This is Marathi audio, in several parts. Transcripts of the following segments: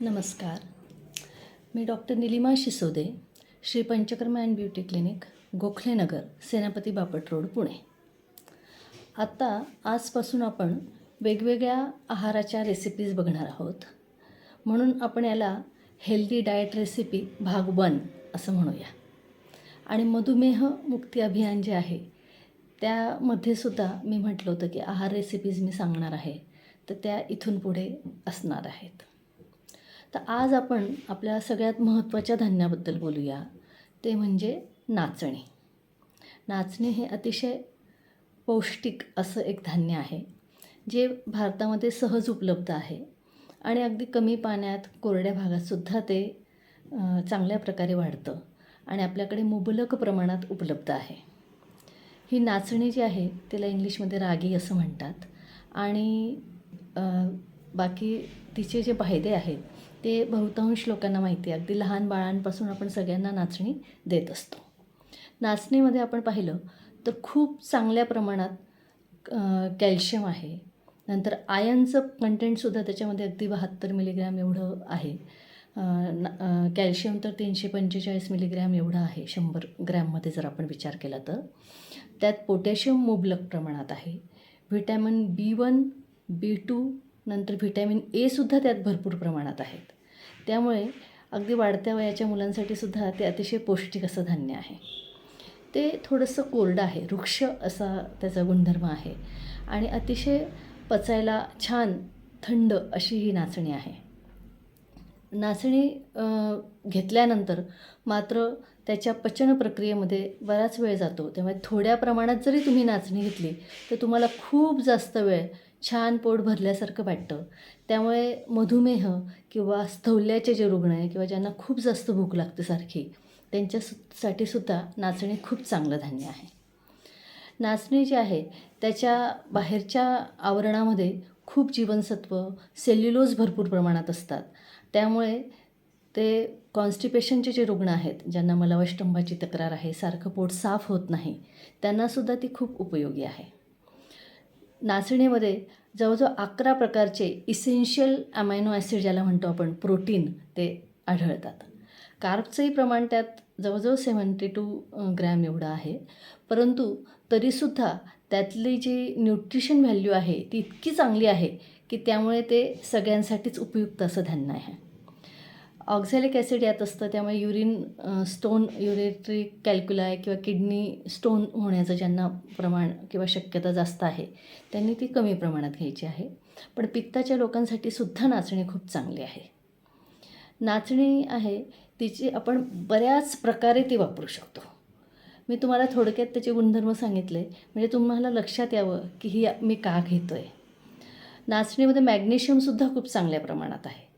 नमस्कार. मी doctor Nilima Shisode, Shri Panchakarma and beauty clinic, Gokhalenagar, Senapati Bapat road, Pune. आजपासून आपण वेगवेगळ्या आहाराच्या रेसिपीज बघणार आहोत. म्हणून आपण याला हेल्दी डाएट रेसिपी भाग 1 असं म्हणूया. आणि मधुमेह मुक्ती अभियान जे आहे त्यामध्ये सुद्धा मी म्हटलं होतं की आहार रेसिपीज मी सांगणार आहे, तर त्या इथून पुढे असणार आहेत. तर आज आपण आपल्या सगळ्यात महत्त्वाच्या धान्याबद्दल बोलूया, ते म्हणजे नाचणी. नाचणी हे अतिशय पौष्टिक असं एक धान्य आहे, जे भारतामध्ये सहज उपलब्ध आहे आणि अगदी कमी पाण्यात कोरड्या भागातसुद्धा ते चांगल्या प्रकारे वाढतं आणि आपल्याकडे मुबलक प्रमाणात उपलब्ध आहे. ही नाचणी जी आहे तिला इंग्लिशमध्ये रागी असं म्हणतात आणि बाकी तिचे जे फायदे आहेत ते बहुतांश लोकांना माहिती आहे. अगदी लहान बाळांपासून आपण सगळ्यांना नाचणी देत असतो. नाचणीमध्ये आपण पाहिलं तर खूप चांगल्या प्रमाणात कॅल्शियम आहे. नंतर आयर्नचं कंटेंटसुद्धा त्याच्यामध्ये अगदी 72 मिलीग्रॅम एवढं आहे. कॅल्शियम तर 345 मिलीग्रॅम एवढं आहे 100 ग्रॅममध्ये जर आपण विचार केला तर. त्यात पोटॅशियम मुबलक प्रमाणात आहे. व्हिटॅमिन B1, B2 नंतर व्हिटॅमिन एसुद्धा त्यात भरपूर प्रमाणात आहेत. त्यामुळे अगदी वाढत्या वयाच्या मुलांसाठी सुद्धा ते अतिशय पौष्टिक असं धान्य आहे. ते थोडंसं कोरडं आहे, वृक्ष असा त्याचा गुणधर्म आहे आणि अतिशय पचायला छान थंड अशी ही नाचणी आहे. नाचणी घेतल्यानंतर मात्र त्याच्या पचन प्रक्रियेमध्ये बराच वेळ जातो. त्यामुळे थोड्या प्रमाणात जरी तुम्ही नाचणी घेतली तर तुम्हाला खूप जास्त वेळ छान पोट भरल्यासारखं वाटतं. त्यामुळे मधुमेह किंवा स्थौल्याचे जे रुग्ण आहे किंवा ज्यांना खूप जास्त भूक लागते सारखी, त्यांच्यासाठी सुद्धा नाचणी खूप चांगलं धान्य आहे. नाचणी जी आहे त्याच्या बाहेरच्या आवरणामध्ये खूप जीवनसत्व, सेल्युलोज भरपूर प्रमाणात असतात. त्यामुळे ते कॉन्स्टिपेशनचे जे रुग्ण आहेत, ज्यांना मलवष्टंभाची तक्रार आहे, सारखं पोट साफ होत नाही, त्यांनासुद्धा ती खूप उपयोगी आहे. नाचणीमध्ये जवळजवळ 11 प्रकारचे इसेन्शियल अमायनो ॲसिड ज्याला म्हणतो आपण प्रोटीन ते आढळतात. कार्बचंही प्रमाण त्यात जवळजवळ 72 ग्रॅम एवढं आहे. परंतु तरीसुद्धा त्यातली जी न्यूट्रिशन व्हॅल्यू आहे ती इतकी चांगली आहे की त्यामुळे ते सगळ्यांसाठीच उपयुक्त असं धान्य आहे. ऑक्झॅलिक ॲसिड यात असतं, त्यामुळे युरेटरी कॅल्क्युलाय किंवा किडनी स्टोन होण्याचं ज्यांना प्रमाण किंवा शक्यता जास्त आहे त्यांनी ती कमी प्रमाणात घ्यायची आहे. पण पित्ताच्या लोकांसाठी सुद्धा नाचणी खूप चांगली आहे. नाचणी आहे तिची आपण बऱ्याच प्रकारे ती वापरू शकतो. मी तुम्हाला थोडक्यात त्याचे गुणधर्म सांगितले म्हणजे तुम्हाला लक्षात यावं की ही मी का घेतो आहे. नाचणीमध्ये मॅग्नेशियमसुद्धा खूप चांगल्या प्रमाणात आहे.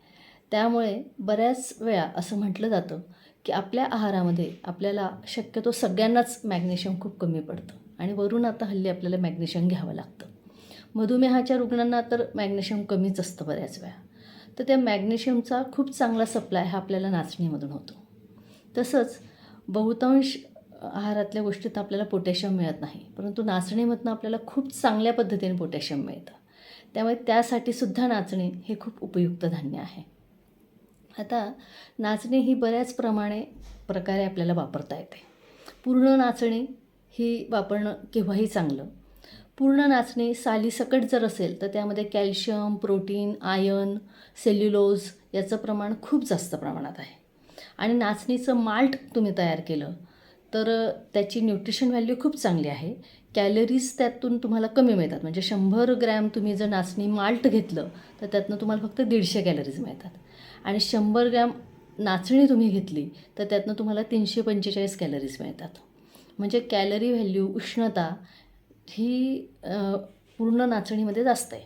त्यामुळे बऱ्याच वेळा असं म्हटलं जातं की आपल्या आहारामध्ये आपल्याला शक्यतो सगळ्यांनाच मॅग्नेशियम खूप कमी पडतं आणि वरून आता हल्ली आपल्याला मॅग्नेशियम घ्यावं लागतं. मधुमेहाच्या रुग्णांना तर मॅग्नेशियम कमीच असतं बऱ्याच वेळा. तर त्या मॅग्नेशियमचा खूप चांगला सप्लाय हा आपल्याला नाचणीमधून होतो. तसंच बहुतांश आहारातल्या गोष्टीत आपल्याला पोटॅशियम मिळत नाही, परंतु नाचणीमधून आपल्याला खूप चांगल्या पद्धतीने पोटॅशियम मिळतं. त्यामुळे त्यासाठीसुद्धा नाचणी हे खूप उपयुक्त धान्य आहे. आता नाचणी ही बऱ्याच प्रकारे आपल्याला वापरता येते. पूर्ण नाचणी ही वापरणं केव्हाही चांगलं. पूर्ण नाचणी सालीसकट जर असेल तर त्यामध्ये कॅल्शियम, प्रोटीन, आयर्न, सेल्युलोज याचं प्रमाण खूप जास्त प्रमाणात आहे. आणि नाचणीचं माल्ट तुम्ही तयार केलं तर त्याची न्यूट्रिशन व्हॅल्यू खूप चांगली आहे. कॅलरीज त्यातून तुम्हाला कमी मिळतात. म्हणजे 100 ग्रॅम तुम्ही जर नाचणी माल्ट घेतलं तर त्यातनं तुम्हाला फक्त 150 कॅलरीज मिळतात आणि 100 ग्रॅम नाचणी तुम्ही घेतली तर त्यातनं तुम्हाला 345 कॅलरीज मिळतात. म्हणजे कॅलरी व्हॅल्यू, उष्णता ही पूर्ण नाचणीमध्ये जास्त आहे.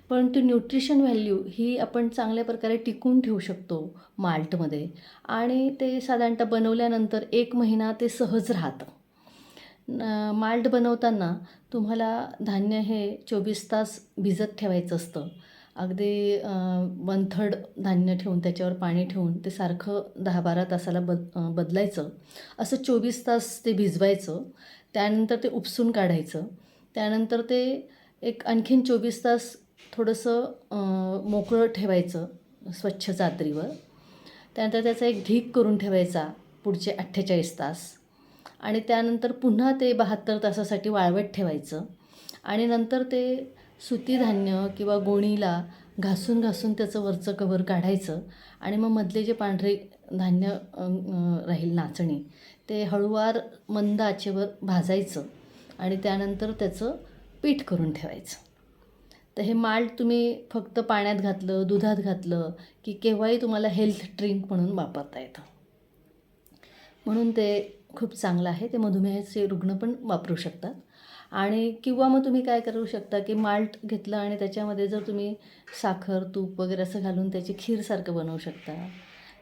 पण ती न्यूट्रिशन व्हॅल्यू ही आपण चांगल्या प्रकारे टिकून ठेवू शकतो माल्टमध्ये आणि ते साधारणतः बनवल्यानंतर 1 महिना ते सहज राहतं. माल्ट बनवताना तुम्हाला धान्य हे 24 तास भिजत ठेवायचं असतं. अगदी 1/3 धान्य ठेवून त्याच्यावर पाणी ठेवून ते सारखं 10-12 तासाला बदलायचं. असं 24 तास ते भिजवायचं. त्यानंतर ते उपसून काढायचं. त्यानंतर ते एक आणखीन 24 तास थोडंसं मोकळं ठेवायचं स्वच्छ चादरीवर. त्यानंतर त्याचा एक ढीग करून ठेवायचा पुढचे 48 तास आणि त्यानंतर पुन्हा ते 72 तासासाठी वाळवत ठेवायचं आणि नंतर ते सुती धान्य किंवा गोणीला घासून घासून त्याचं वरचं कव्हर काढायचं आणि मग मधले जे पांढरे धान्य राहील नाचणी ते हळूवार मंद आचेवर भाजायचं आणि त्यानंतर त्याचं पीठ करून ठेवायचं. तर हे माल्ट तुम्ही फक्त पाण्यात घातलं, दुधात घातलं की केव्हाही तुम्हाला हेल्थ ड्रिंक म्हणून वापरता येतं. म्हणून ते खूप चांगलं आहे. ते मधुमेहाचे रुग्ण पण वापरू शकतात. आणि किंवा मग तुम्ही काय करू शकता की माल्ट घेतलं आणि त्याच्यामध्ये जर तुम्ही साखर, तूप वगैरे असं घालून त्याची खीरसारखं बनवू शकता.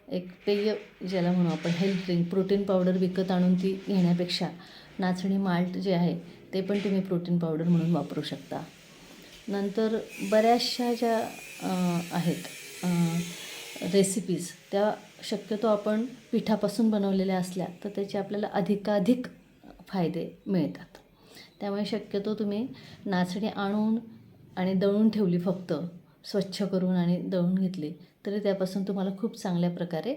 एक पेय ज्याला म्हणू आपण हेल्थ ड्रिंक, प्रोटीन पावडर विकत आणून ती घेण्यापेक्षा नाचणी माल्ट जे आहे ते पण तुम्ही प्रोटीन पावडर म्हणून वापरू शकता. नंतर बऱ्याचशा ज्या आहेत रेसिपीज त्या शक्यतो आपण पिठापासून बनवलेल्या असल्या तर त्याचे आपल्याला अधिकाधिक फायदे मिळतात. त्यामुळे शक्यतो तुम्ही नाचणी आणून आणि दळून ठेवली, फक्त स्वच्छ करून आणि दळून घेतली तरी त्यापासून तुम्हाला खूप चांगल्या प्रकारे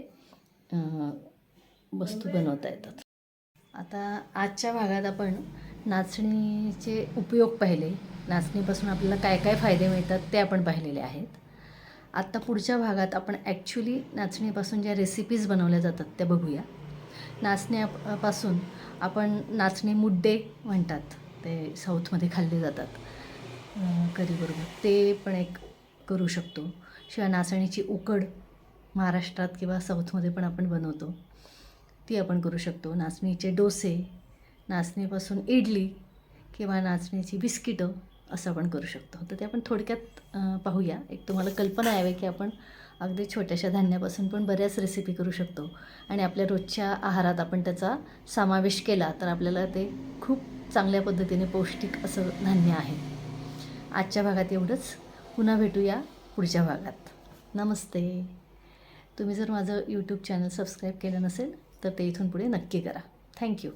वस्तू बनवता येतात. आता आजच्या भागात आपण नाचणीचे उपयोग पाहिले, नाचणीपासून आपल्याला काय काय फायदे मिळतात ते आपण पाहिलेले आहेत. आत्ता पुढच्या भागात आपण ॲक्च्युली नाचणीपासून ज्या रेसिपीज बनवल्या जातात त्या बघूया. नाचण्यापासून आपण नाचणी मुड्डे म्हणतात, ते साऊथमध्ये खाल्ले जातात करीबरोबर, ते पण एक करू शकतो. शिवाय नाचणीची उकड महाराष्ट्रात किंवा साऊथमध्ये पण आपण बनवतो, ती आपण करू शकतो. नाचणीचे डोसे, नाचणीपासून इडली किंवा नाचणीची बिस्किटं असं आपण करू शकतो. तर ते आपण थोडक्यात पाहूया. एक तुम्हाला कल्पना यावी की आपण अगदी छोट्याशा धान्यापासून पण बऱ्याच रेसिपी करू शकतो आणि आपल्या रोजच्या आहारात आपण त्याचा समावेश केला तर आपल्याला ते खूप चांगल्या पद्धतीने पौष्टिक असं धान्य आहे. आजच्या भागात एवढंच. पुन्हा भेटूया पुढच्या भागात. नमस्ते. तुम्ही जर माझं यूट्यूब चॅनल सबस्क्राईब केलं नसेल तर ते इथून पुढे नक्की करा. थँक्यू.